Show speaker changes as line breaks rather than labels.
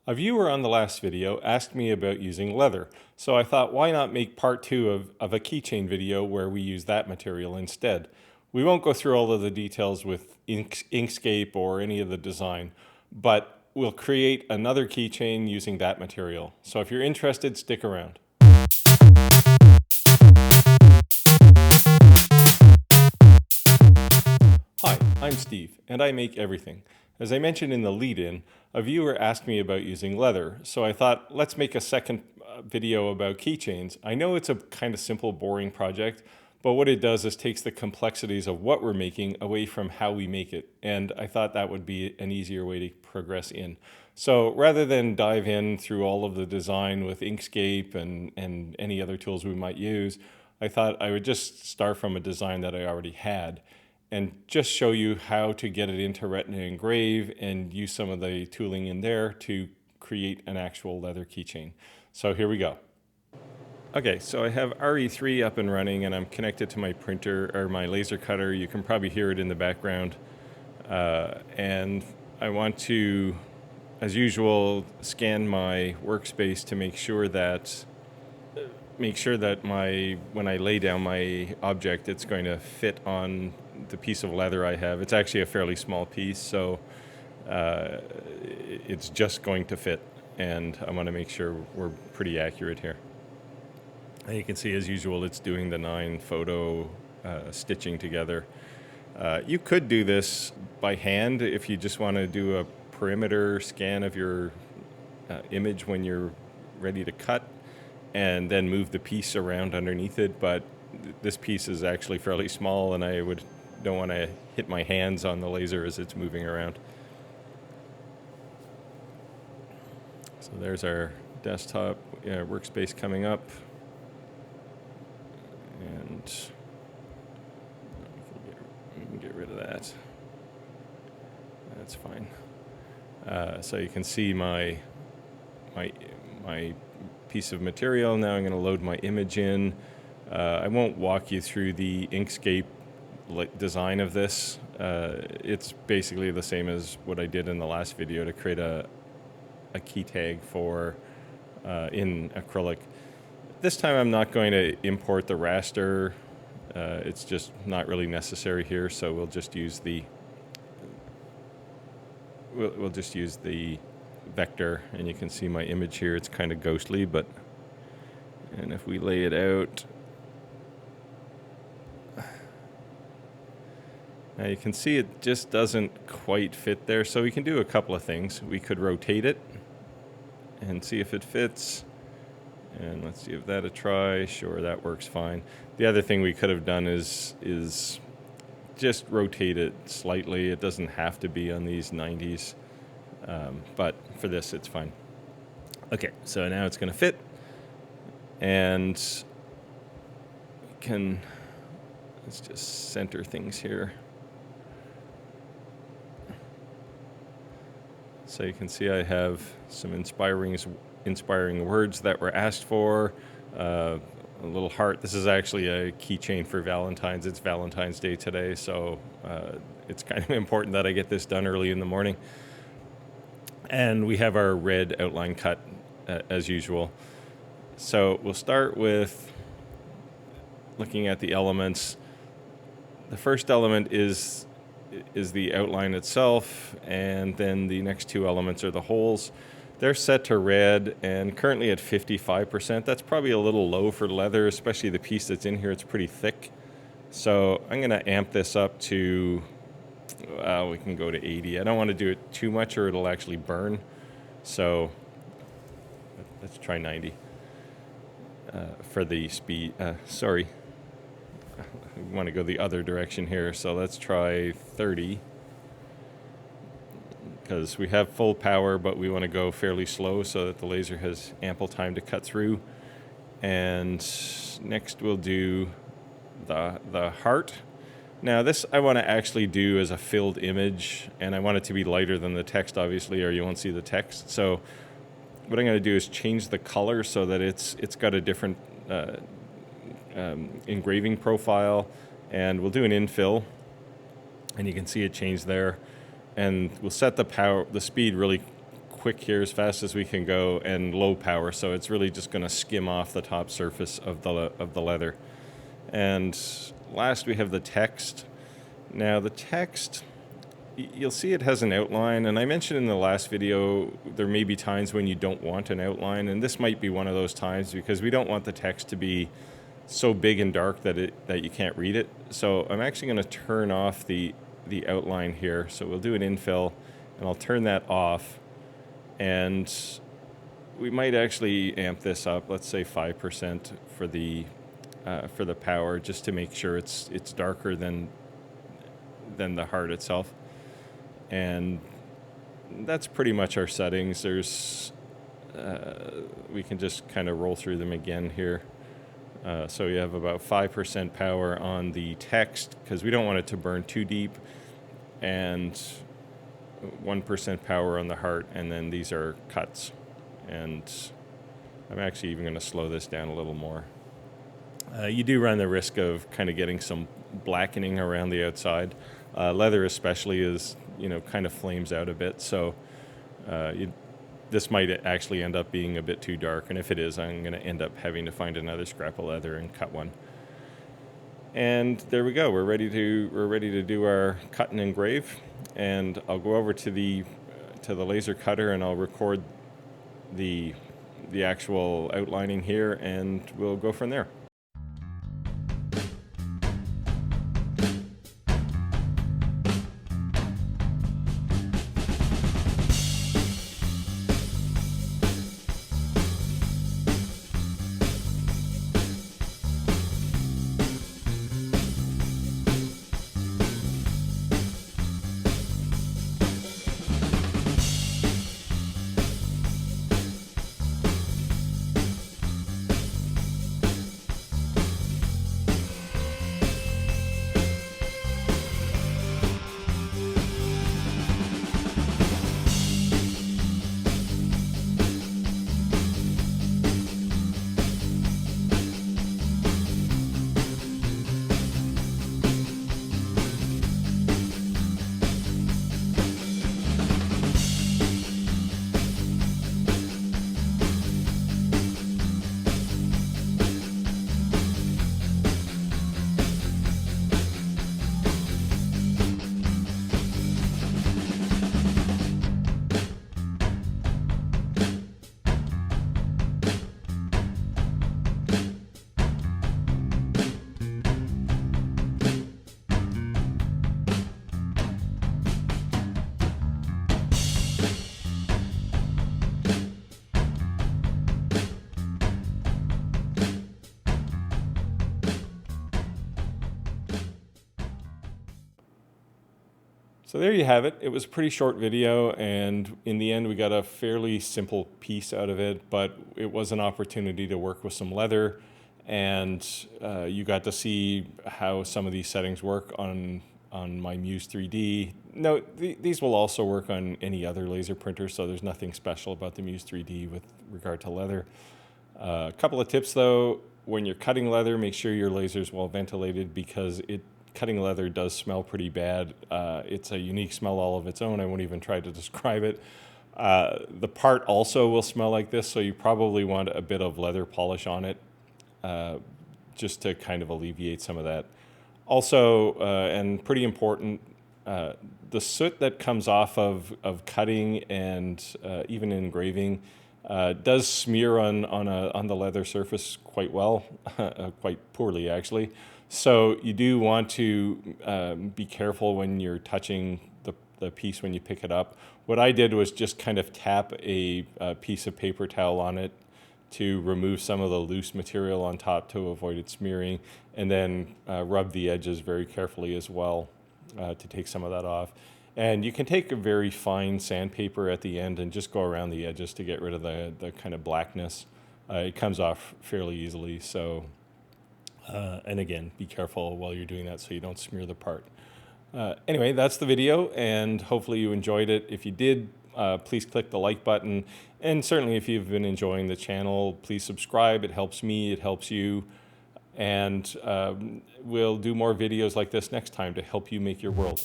A viewer on the last video asked me about using leather, so I thought why not make part 2 of a keychain video where we use that material instead. We won't go through all of the details with Inkscape or any of the design, but we'll create another keychain using that material. So if you're interested, stick around. Hi, I'm Steve, and I make everything. As I mentioned in the lead-in, a viewer asked me about using leather, so I thought, let's make a second video about keychains. I know it's a kind of simple, boring project, but what it does is takes the complexities of what we're making away from how we make it, and I thought that would be an easier way to progress in. So rather than dive in through all of the design with Inkscape and any other tools we might use, I thought I would just start from a design that I already had and just show you how to get it into Retina Engrave and use some of the tooling in there to create an actual leather keychain. So here we go. Okay, so I have RE3 up and running and I'm connected to my printer or my laser cutter. You can probably hear it in the background. And I want to, as usual, scan my workspace to make sure that when I lay down my object, it's going to fit on the piece of leather I have. It's actually a fairly small piece, so it's just going to fit, and I want to make sure we're pretty accurate here. And you can see, as usual, it's doing the 9 photo stitching together. You could do this by hand if you just want to do a perimeter scan of your image when you're ready to cut, and then move the piece around underneath it, but this piece is actually fairly small and I don't want to hit my hands on the laser as it's moving around. So there's our desktop workspace coming up, and we can get rid of that. That's fine. So you can see my piece of material. Now I'm going to load my image in. I won't walk you through the Inkscape design of this. It's basically the same as what I did in the last video to create a key tag for in acrylic. This time I'm not going to import the raster. It's just not really necessary here, so we'll just use the vector, and you can see my image here. It's kind of ghostly, and if we lay it out, now you can see it just doesn't quite fit there, so we can do a couple of things. We could rotate it and see if it fits, and let's give that a try. Sure, that works fine. The other thing we could have done is just rotate it slightly. It doesn't have to be on these 90s. But for this, it's fine. Okay, so now it's going to fit, and let's just center things here. So you can see I have some inspiring words that were asked for. A little heart. This is actually a keychain for Valentine's. It's Valentine's Day today, so it's kind of important that I get this done early in the morning. And we have our red outline cut as usual. So we'll start with looking at the elements. The first element is the outline itself, and then the next 2 elements are the holes. They're set to red and currently at 55%. That's probably a little low for leather, especially the piece that's in here. It's pretty thick. So I'm going to amp this up to we can go to 80. I don't want to do it too much or it'll actually burn. So let's try 90 for the speed. Sorry, we want to go the other direction here. So let's try 30 because we have full power, but we want to go fairly slow so that the laser has ample time to cut through. And next we'll do the heart. Now this I want to actually do as a filled image, and I want it to be lighter than the text, obviously, or you won't see the text. So what I'm going to do is change the color so that it's got a different engraving profile, and we'll do an infill, and you can see it change there. And we'll set the speed really quick here, as fast as we can go, and low power, so it's really just going to skim off the top surface of the leather. And last we have the text. Now the text, you'll see it has an outline, and I mentioned in the last video there may be times when you don't want an outline, and this might be one of those times because we don't want the text to be so big and dark that you can't read it. So I'm actually going to turn off the outline here. So we'll do an infill, and I'll turn that off, and we might actually amp this up. Let's say 5% for the power, just to make sure it's darker than the heart itself. And that's pretty much our settings. There's we can just kind of roll through them again here. So you have about 5% power on the text because we don't want it to burn too deep, and 1% power on the heart, and then these are cuts. And I'm actually even going to slow this down a little more. You do run the risk of kind of getting some blackening around the outside. Leather especially is, kind of flames out a bit, so this might actually end up being a bit too dark, and if it is, I'm going to end up having to find another scrap of leather and cut one. And there we go. We're ready to do our cut and engrave, and I'll go over to the laser cutter and I'll record the actual outlining here, and we'll go from there. So there you have it. It was a pretty short video, and in the end we got a fairly simple piece out of it, but it was an opportunity to work with some leather, and you got to see how some of these settings work on my Muse 3D. No, these will also work on any other laser printer, so there's nothing special about the Muse 3D with regard to leather. A couple of tips though: when you're cutting leather, make sure your laser is well ventilated, because cutting leather does smell pretty bad. It's a unique smell all of its own. I won't even try to describe it. The part also will smell like this, so you probably want a bit of leather polish on it, just to kind of alleviate some of that. Also, and pretty important, the soot that comes off of cutting and even engraving does smear on the leather surface quite well, quite poorly actually. So you do want to be careful when you're touching the piece when you pick it up. What I did was just kind of tap a piece of paper towel on it to remove some of the loose material on top to avoid it smearing, and then rub the edges very carefully as well to take some of that off. And you can take a very fine sandpaper at the end and just go around the edges to get rid of the kind of blackness. It comes off fairly easily. So, and again, be careful while you're doing that so you don't smear the part. Anyway, that's the video, and hopefully you enjoyed it. If you did, please click the like button. And certainly if you've been enjoying the channel, please subscribe. It helps me, it helps you. And we'll do more videos like this next time to help you make your world.